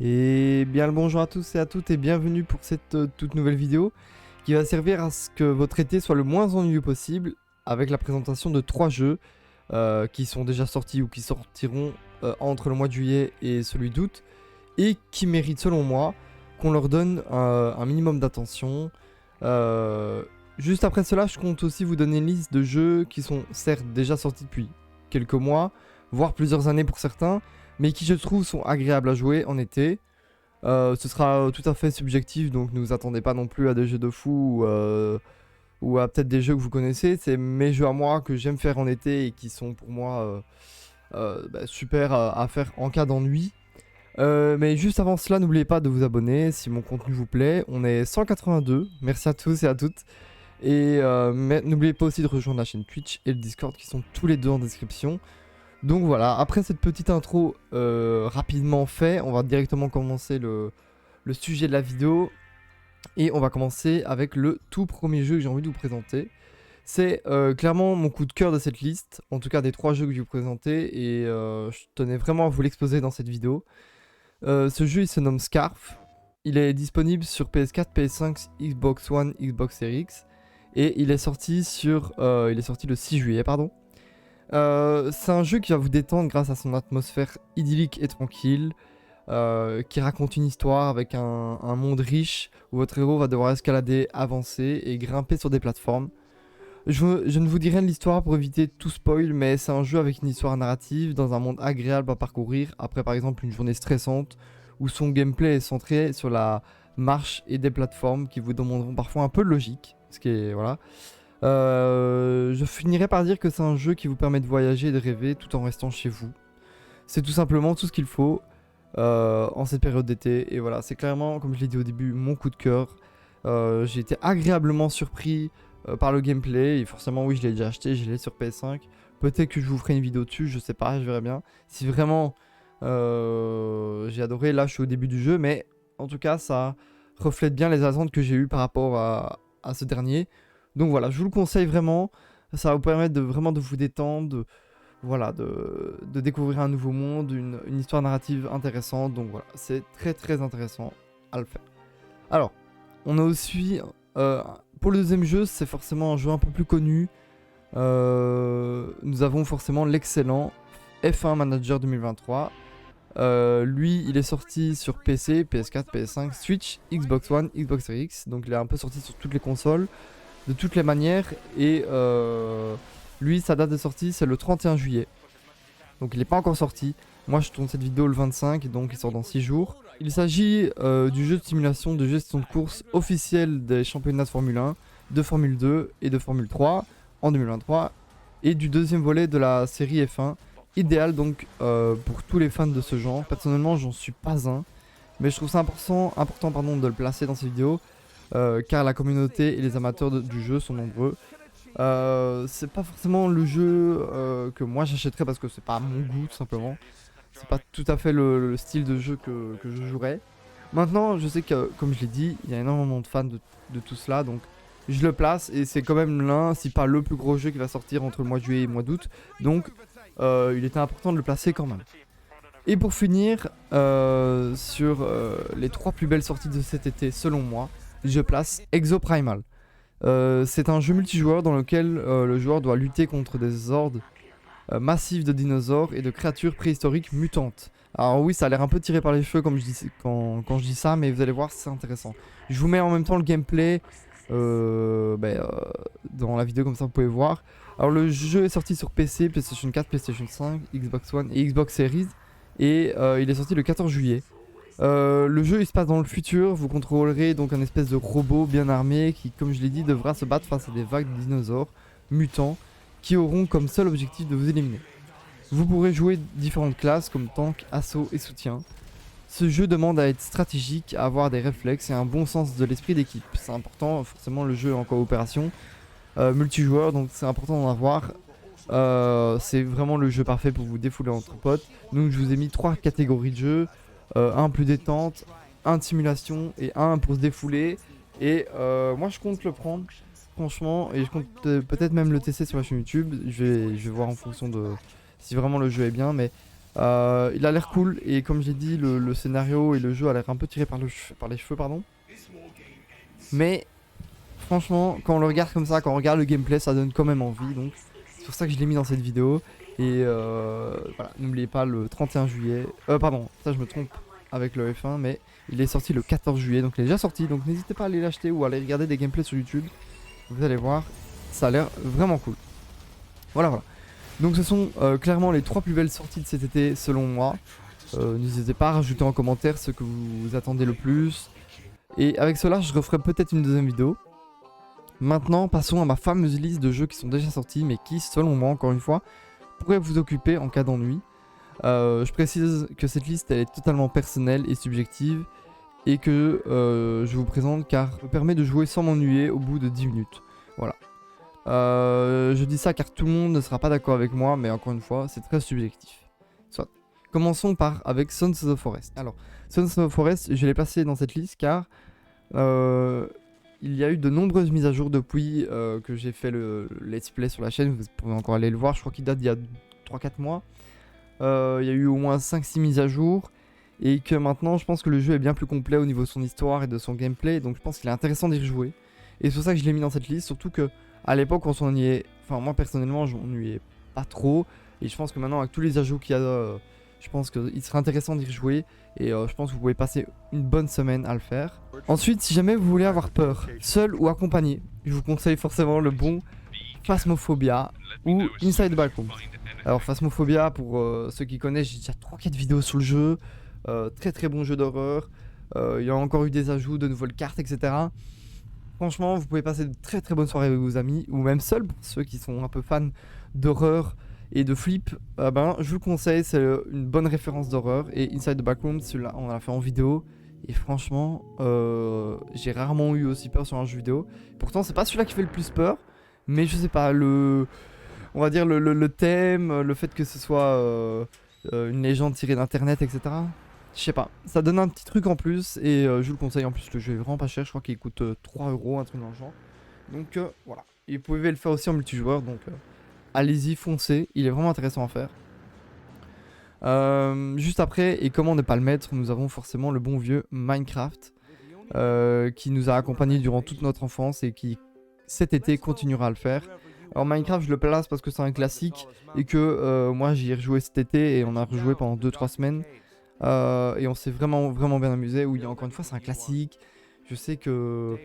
Et bien le bonjour à tous et à toutes et bienvenue pour cette toute nouvelle vidéo qui va servir à ce que votre été soit le moins ennuyeux possible avec la présentation de 3 jeux qui sont déjà sortis ou qui sortiront entre le mois de juillet et celui d'août et qui méritent selon moi qu'on leur donne un minimum d'attention. Juste après cela, je compte aussi vous donner une liste de jeux qui sont certes déjà sortis depuis quelques mois, voire plusieurs années pour certains, mais qui je trouve sont agréables à jouer en été. Ce sera tout à fait subjectif, donc ne vous attendez pas non plus à des jeux de fou ou à peut-être des jeux que vous connaissez. C'est mes jeux à moi que j'aime faire en été et qui sont pour moi super à faire en cas d'ennui. Mais juste avant cela, n'oubliez pas de vous abonner si mon contenu vous plaît. On est 182, merci à tous et à toutes. Et n'oubliez pas aussi de rejoindre la chaîne Twitch et le Discord qui sont tous les deux en description. Donc voilà, après cette petite intro rapidement fait, on va directement commencer le sujet de la vidéo. Et on va commencer avec le tout premier jeu que j'ai envie de vous présenter. C'est clairement mon coup de cœur de cette liste, en tout cas des 3 jeux que je vais vous présenter. Et je tenais vraiment à vous l'exposer dans cette vidéo. Ce jeu il se nomme Scarf. Il est disponible sur PS4, PS5, Xbox One, Xbox Series X. Et il est sorti le 6 juillet, pardon. C'est un jeu qui va vous détendre grâce à son atmosphère idyllique et tranquille, qui raconte une histoire avec un monde riche où votre héros va devoir escalader, avancer et grimper sur des plateformes. Je ne vous dirai de l'histoire pour éviter tout spoil, mais c'est un jeu avec une histoire narrative dans un monde agréable à parcourir après par exemple une journée stressante où son gameplay est centré sur la marche et des plateformes qui vous demanderont parfois un peu de logique, ce qui est voilà. Je finirai par dire que c'est un jeu qui vous permet de voyager et de rêver tout en restant chez vous. C'est tout simplement tout ce qu'il faut en cette période d'été. Et voilà, c'est clairement, comme je l'ai dit au début, mon coup de cœur. J'ai été agréablement surpris par le gameplay. Et forcément, oui, je l'ai déjà acheté, je l'ai sur PS5. Peut-être que je vous ferai une vidéo dessus, je sais pas, je verrai bien. Si vraiment j'ai adoré, là je suis au début du jeu, mais en tout cas, ça reflète bien les attentes que j'ai eues par rapport à ce dernier. Donc voilà, je vous le conseille vraiment. Ça va vous permettre de vraiment de vous détendre, voilà, de découvrir un nouveau monde, une histoire narrative intéressante. Donc voilà, c'est très très intéressant à le faire. Alors, on a aussi, pour le deuxième jeu, c'est forcément un jeu un peu plus connu. Nous avons forcément l'excellent F1 Manager 2023. Lui, il est sorti sur PC, PS4, PS5, Switch, Xbox One, Xbox Series X. Donc il est un peu sorti sur toutes les consoles de toutes les manières. Et lui, sa date de sortie, c'est le 31 juillet. Donc il n'est pas encore sorti. Moi, je tourne cette vidéo le 25, donc il sort dans 6 jours. Il s'agit du jeu de simulation de gestion de course officiel des championnats de Formule 1, de Formule 2 et de Formule 3 en 2023. Et du deuxième volet de la série F1. Idéal donc pour tous les fans de ce genre. Personnellement, j'en suis pas un. Mais je trouve ça important de le placer dans cette vidéo. Car la communauté et les amateurs du jeu sont nombreux. C'est pas forcément le jeu que moi j'achèterais parce que c'est pas mon goût tout simplement. C'est pas tout à fait le style de jeu que je jouerais. Maintenant, je sais que, comme je l'ai dit, il y a énormément de fans de tout cela, donc je le place et c'est quand même l'un, si pas le plus gros jeu qui va sortir entre le mois de juillet et le mois d'août. Donc, il était important de le placer quand même. Et pour finir, sur les 3 plus belles sorties de cet été, selon moi, je place Exoprimal. C'est un jeu multijoueur dans lequel le joueur doit lutter contre des hordes massives de dinosaures et de créatures préhistoriques mutantes. Alors oui, ça a l'air un peu tiré par les cheveux comme je dis, quand je dis ça, mais vous allez voir, c'est intéressant. Je vous mets en même temps le gameplay dans la vidéo, comme ça vous pouvez voir. Alors le jeu est sorti sur PC, PlayStation 4, PlayStation 5, Xbox One et Xbox Series. Et il est sorti le 14 juillet. Le jeu il se passe dans le futur, vous contrôlerez donc un espèce de robot bien armé qui, comme je l'ai dit, devra se battre face à des vagues de dinosaures mutants qui auront comme seul objectif de vous éliminer. Vous pourrez jouer différentes classes comme tank, assaut et soutien. Ce jeu demande à être stratégique, à avoir des réflexes et un bon sens de l'esprit d'équipe. C'est important, forcément le jeu est en coopération, multijoueur, donc c'est important d'en avoir. C'est vraiment le jeu parfait pour vous défouler entre potes. Donc je vous ai mis 3 catégories de jeux. Un plus détente, un de simulation et un pour se défouler. Et moi je compte le prendre, franchement, et je compte peut-être même le tester sur la chaîne YouTube. Je vais voir en fonction de si vraiment le jeu est bien, mais Il a l'air cool et comme j'ai dit, le scénario et le jeu a l'air un peu tiré par les cheveux, pardon. Mais franchement, quand on le regarde comme ça, quand on regarde le gameplay, ça donne quand même envie. Donc c'est pour ça que je l'ai mis dans cette vidéo. Et voilà, n'oubliez pas le 31 juillet. Pardon, ça je me trompe avec le F1, mais il est sorti le 14 juillet, donc il est déjà sorti. Donc n'hésitez pas à aller l'acheter ou à aller regarder des gameplays sur YouTube. Vous allez voir, ça a l'air vraiment cool. Voilà. Donc ce sont clairement les 3 plus belles sorties de cet été selon moi. N'hésitez pas à rajouter en commentaire ce que vous attendez le plus. Et avec cela, je referai peut-être une deuxième vidéo. Maintenant, passons à ma fameuse liste de jeux qui sont déjà sortis, mais qui, selon moi, encore une fois, pourraient vous occuper en cas d'ennui. Je précise que cette liste elle est totalement personnelle et subjective et que je vous présente car elle me permet de jouer sans m'ennuyer au bout de 10 minutes. Voilà. Je dis ça car tout le monde ne sera pas d'accord avec moi, mais encore une fois, c'est très subjectif. Soit. Commençons avec Sons of the Forest. Alors, Sons of the Forest, je l'ai placé dans cette liste car il y a eu de nombreuses mises à jour depuis que j'ai fait le let's play sur la chaîne. Vous pouvez encore aller le voir, je crois qu'il date d'il y a 3-4 mois. Il y a eu au moins 5-6 mises à jour. Et que maintenant, je pense que le jeu est bien plus complet au niveau de son histoire et de son gameplay. Donc je pense qu'il est intéressant d'y rejouer. Et c'est pour ça que je l'ai mis dans cette liste. Surtout que à l'époque, on s'ennuyait. Enfin, moi personnellement, je m'ennuyais pas trop. Et je pense que maintenant, avec tous les ajouts qu'il y a, je pense qu'il serait intéressant d'y rejouer. Et je pense que vous pouvez passer une bonne semaine à le faire. Ensuite, si jamais vous voulez avoir peur, seul ou accompagné, je vous conseille forcément le bon Phasmophobia ou Inside the Backrooms. Alors Phasmophobia, pour ceux qui connaissent, j'ai déjà 3-4 vidéos sur le jeu. Très bon jeu d'horreur. Il y a encore eu des ajouts, de nouvelles cartes, etc. Franchement, vous pouvez passer de très bonnes soirées avec vos amis, ou même seul, pour ceux qui sont un peu fans d'horreur et de flip. Je vous le conseille, c'est une bonne référence d'horreur. Et Inside the Backrooms, celui-là, on l'a fait en vidéo. Et franchement, j'ai rarement eu aussi peur sur un jeu vidéo. Pourtant, c'est pas celui-là qui fait le plus peur. Mais je sais pas, on va dire le thème, le fait que ce soit une légende tirée d'internet, etc. Je sais pas, ça donne un petit truc en plus et je vous le conseille. En plus, le jeu est vraiment pas cher, je crois qu'il coûte 3 €, un truc dans le genre. Donc voilà, et vous pouvez le faire aussi en multijoueur, donc allez-y, foncez, il est vraiment intéressant à faire. Juste après, et comment ne pas le mettre, nous avons forcément le bon vieux Minecraft qui nous a accompagnés durant toute notre enfance et qui cet été continuera à le faire. Alors Minecraft, je le place parce que c'est un classique et que moi j'y ai rejoué cet été et on a rejoué pendant 2-3 semaines et on s'est vraiment bien amusé. Oui, encore une fois, c'est un classique. Je sais que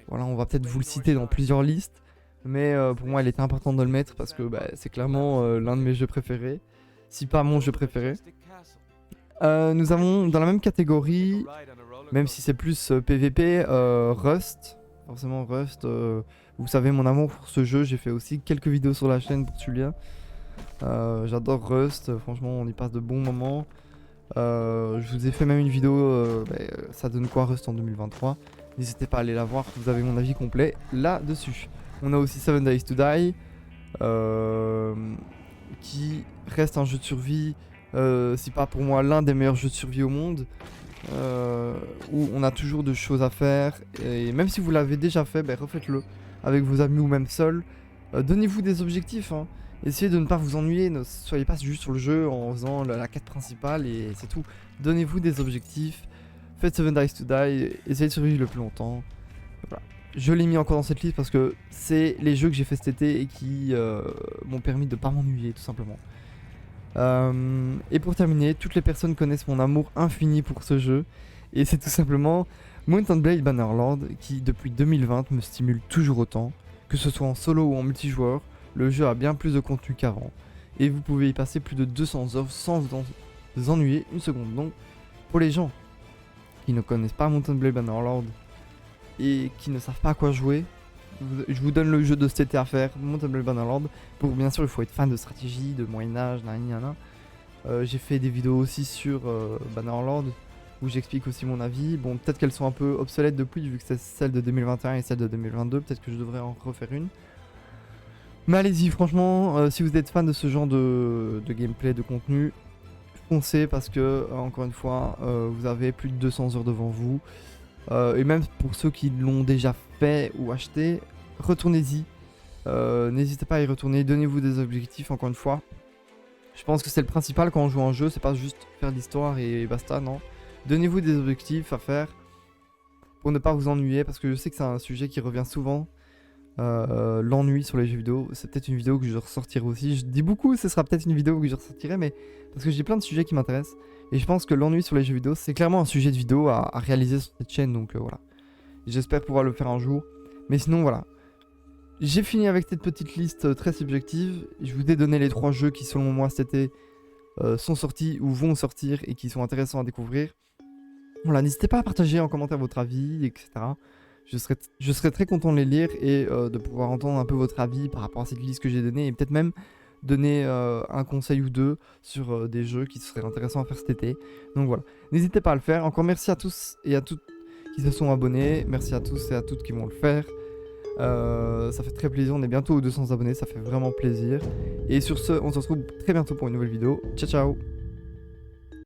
voilà, on va peut-être vous le citer dans plusieurs listes, mais pour moi il était important de le mettre parce que c'est clairement l'un de mes jeux préférés, si pas mon jeu préféré. Nous avons dans la même catégorie, même si c'est plus PVP, Rust. Forcément Rust, vous savez mon amour pour ce jeu, j'ai fait aussi quelques vidéos sur la chaîne pour celui-là. J'adore Rust, franchement on y passe de bons moments. Je vous ai fait même une vidéo, ça donne quoi Rust en 2023. N'hésitez pas à aller la voir, vous avez mon avis complet là-dessus. On a aussi 7 Days to Die, qui reste un jeu de survie, si pas pour moi l'un des meilleurs jeux de survie au monde. Où on a toujours de choses à faire et même si vous l'avez déjà fait, refaites-le avec vos amis ou même seul. Donnez-vous des objectifs, hein. Essayez de ne pas vous ennuyer, ne soyez pas juste sur le jeu en faisant la quête principale et c'est tout. Donnez-vous des objectifs, faites 7 Days to Die, essayez de survivre le plus longtemps. Voilà. Je l'ai mis encore dans cette liste parce que c'est les jeux que j'ai fait cet été et qui m'ont permis de ne pas m'ennuyer tout simplement. Et pour terminer, toutes les personnes connaissent mon amour infini pour ce jeu et c'est tout simplement Mount & Blade Bannerlord qui depuis 2020 me stimule toujours autant, que ce soit en solo ou en multijoueur. Le jeu a bien plus de contenu qu'avant et vous pouvez y passer plus de 200 heures sans vous ennuyer une seconde. Donc pour les gens qui ne connaissent pas Mount & Blade Bannerlord et qui ne savent pas à quoi jouer, je vous donne le jeu de cet été à faire, Mount & Blade Bannerlord. Pour bien sûr, il faut être fan de stratégie, de Moyen-Âge, j'ai fait des vidéos aussi sur Bannerlord où j'explique aussi mon avis. Bon, peut-être qu'elles sont un peu obsolètes depuis, vu que c'est celle de 2021 et celle de 2022. Peut-être que je devrais en refaire une. Mais allez-y, franchement, si vous êtes fan de ce genre de gameplay, de contenu, foncez parce que, encore une fois, vous avez plus de 200 heures devant vous. Et même pour ceux qui l'ont déjà fait ou acheté, retournez-y. N'hésitez pas à y retourner, donnez-vous des objectifs, encore une fois. Je pense que c'est le principal quand on joue à un jeu, c'est pas juste faire l'histoire et basta, non. Donnez-vous des objectifs à faire pour ne pas vous ennuyer, parce que je sais que c'est un sujet qui revient souvent. L'ennui sur les jeux vidéo, c'est peut-être une vidéo que je ressortirai aussi. Je dis beaucoup, ce sera peut-être une vidéo que je ressortirai, mais parce que j'ai plein de sujets qui m'intéressent. Et je pense que l'ennui sur les jeux vidéo, c'est clairement un sujet de vidéo à réaliser sur cette chaîne, donc voilà. J'espère pouvoir le faire un jour. Mais sinon, voilà. J'ai fini avec cette petite liste très subjective. Je vous ai donné les 3 jeux qui, selon moi, cet été, sont sortis ou vont sortir et qui sont intéressants à découvrir. Voilà, n'hésitez pas à partager en commentaire votre avis, etc. Je serais très content de les lire et de pouvoir entendre un peu votre avis par rapport à cette liste que j'ai donnée et peut-être même donner un conseil ou deux sur des jeux qui seraient intéressants à faire cet été. Donc voilà, n'hésitez pas à le faire. Encore merci à tous et à toutes qui se sont abonnés. Merci à tous et à toutes qui vont le faire. Ça fait très plaisir, on est bientôt aux 200 abonnés, ça fait vraiment plaisir. Et sur ce, on se retrouve très bientôt pour une nouvelle vidéo. Ciao ciao.